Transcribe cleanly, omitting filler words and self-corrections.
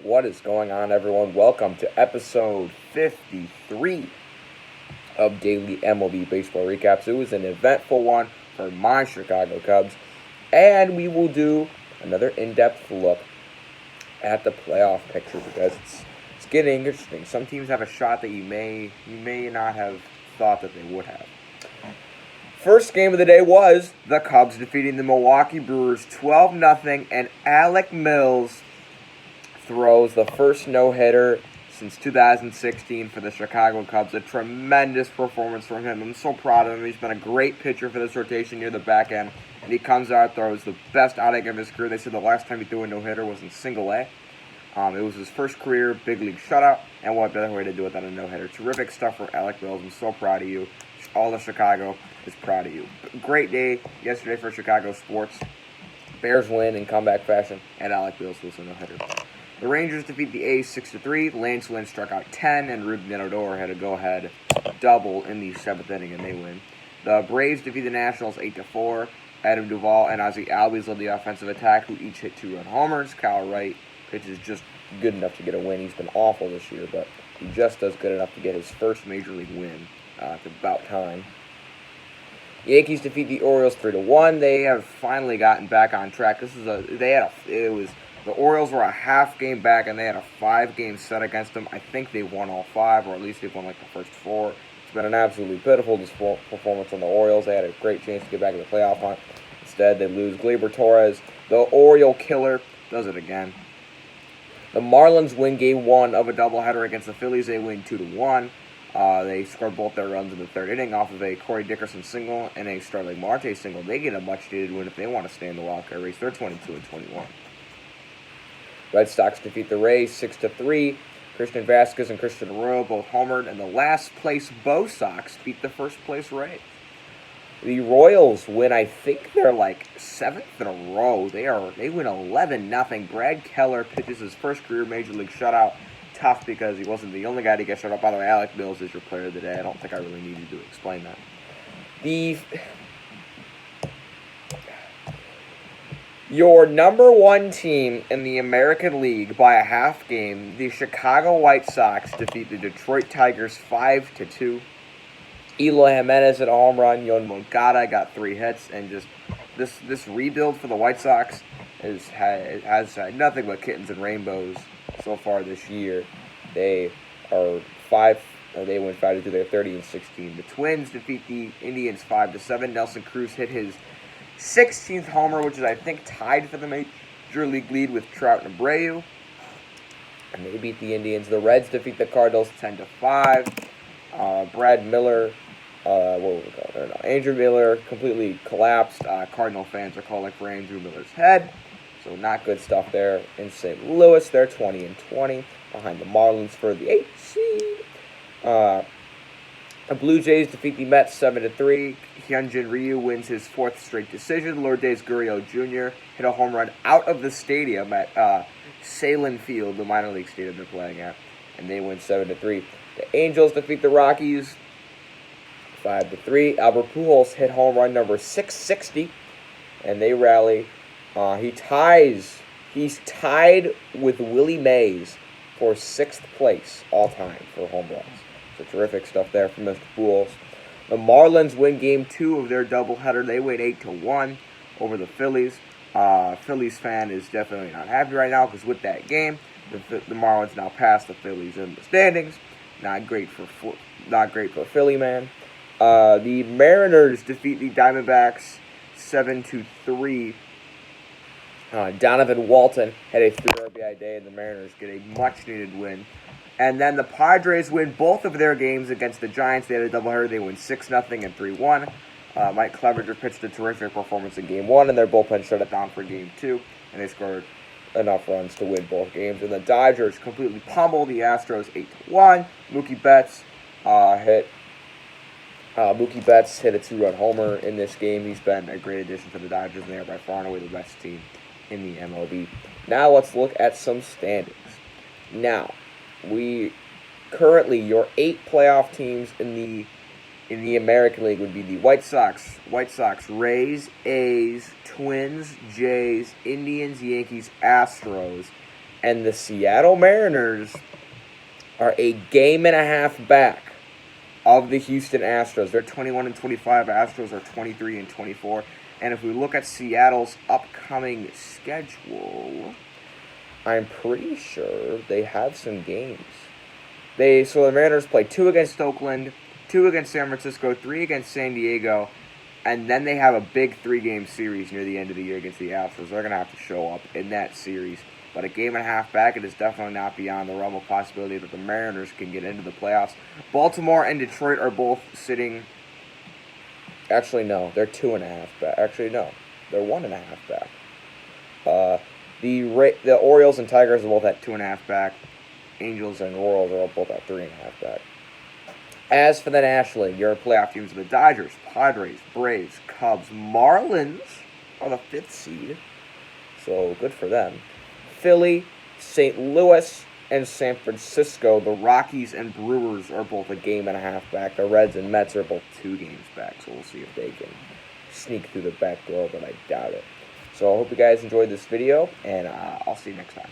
What is going on, everyone? Welcome to episode 53 of Daily MLB Baseball Recaps. It was an eventful one for my Chicago Cubs, and we will do another in-depth look at the playoff picture because it's getting interesting. Some teams have a shot that you may not have thought that they would have. First game of the day was the Cubs defeating the Milwaukee Brewers 12-0, and Alec Mills throws the first no-hitter since 2016 for the Chicago Cubs. A tremendous performance from him. I'm so proud of him. He's been a great pitcher for this rotation near the back end. And he comes out, throws the best outing of his career. They said the last time he threw a no-hitter was in single A. It was his first career big league shutout. And what better way to do it than a no-hitter. Terrific stuff for Alec Mills. I'm so proud of you. All of Chicago is proud of you. Great day yesterday for Chicago sports. Bears win in comeback fashion. And Alec Mills was a no-hitter. The Rangers defeat the A's 6-3. Lance Lynn struck out 10, and Ruben Odor had a go-ahead double in the 7th inning, and they win. The Braves defeat the Nationals 8-4. Adam Duvall and Ozzie Albies led the offensive attack, who each hit 2-run homers. Kyle Wright pitches just good enough to get a win. He's been awful this year, but he just does good enough to get his first major league win. It's about time. Yankees defeat the Orioles 3-1. They have finally gotten back on track. The Orioles were a half game back, and they had a 5-game set against them. I think they won all 5, or at least they've won the first 4. It's been an absolutely pitiful performance on the Orioles. They had a great chance to get back in the playoff hunt. Instead, they lose. Gleyber Torres, the Oriole killer, does it again. The Marlins win Game 1 of a doubleheader against the Phillies. They win 2-1. They scored both their runs in the 3rd inning off of a Corey Dickerson single and a Starling Marte single. They get a much-needed win if they want to stay in the wildcard race. They're 22-21. Red Sox defeat the Rays 6-3. Christian Vasquez and Christian Arroyo both homered, and the last place Bo Sox beat the first place Rays. The Royals win, I think they're 7th in a row. They win 11-0. Brad Keller pitches his first career major league shutout. Tough because he wasn't the only guy to get shut out. By the way, Alec Mills is your player of the day. I don't think I really needed to explain that. Your number 1 team in the American League by a half game, the Chicago White Sox defeat the Detroit Tigers 5-2. Eloy Jimenez hit a home run. Yon Moncada got 3 hits, and just this rebuild for the White Sox has had nothing but kittens and rainbows so far this year. They win 5-2. They're 30-16. The Twins defeat the Indians 5-7. Nelson Cruz hit his 16th homer, which is, I think, tied for the major league lead with Trout and Abreu. And they beat the Indians. The Reds defeat the Cardinals 10-5. Brad Miller, Andrew Miller completely collapsed. Cardinal fans are calling for Andrew Miller's head. So not good stuff there in St. Louis. They're 20-20 behind the Marlins for the 8th seed. The Blue Jays defeat the Mets 7-3. Hyunjin Ryu wins his 4th straight decision. Lourdes Gurriel Jr. hit a home run out of the stadium at Salem Field, the minor league stadium they're playing at, and they win 7-3. The Angels defeat the Rockies 5-3. Albert Pujols hit home run number 660, and they rally. He's tied with Willie Mays for 6th place all time for home runs. So terrific stuff there from Mr. Pujols. The Marlins win Game 2 of their doubleheader. They win 8-1 over the Phillies. Phillies fan is definitely not happy right now because with that game, the Marlins now pass the Phillies in the standings. Not great for Philly, man. The Mariners defeat the Diamondbacks 7-3. Donovan Walton had a 3 RBI day, and the Mariners get a much-needed win. And then the Padres win both of their games against the Giants. They had a doubleheader. They win 6-0 and 3-1. Mike Clevenger pitched a terrific performance in Game 1, and their bullpen shut it down for Game 2. And they scored enough runs to win both games. And the Dodgers completely pummeled the Astros 8-1. Mookie Betts hit a 2-run homer in this game. He's been a great addition to the Dodgers, and they are by far and away the best team in the MLB. Now let's look at some standings. Now, your 8 playoff teams in the American League would be the White Sox, Rays, A's, Twins, Jays, Indians, Yankees, Astros, And the Seattle Mariners are a game and a half back of the Houston Astros. They're 21-25. Astros are 23-24. And if we look at Seattle's upcoming schedule, I'm pretty sure they have some games. So the Mariners play 2 against Oakland, 2 against San Francisco, 3 against San Diego, and then they have a big 3-game series near the end of the year against the Astros. They're going to have to show up in that series. But a game and a half back, it is definitely not beyond the realm of possibility that the Mariners can get into the playoffs. Baltimore and Detroit are both sitting. Actually, no, they're 2.5 back. Actually, no, they're 1.5 back. The Orioles and Tigers are both at 2.5 back. Angels and Royals are both at 3.5 back. As for the National League, your playoff teams are the Dodgers, Padres, Braves, Cubs, Marlins are the 5th seed. So good for them. Philly, St. Louis, and San Francisco. The Rockies and Brewers are both a game and a half back. The Reds and Mets are both 2 games back. So we'll see if they can sneak through the back door, but I doubt it. So I hope you guys enjoyed this video, and I'll see you next time.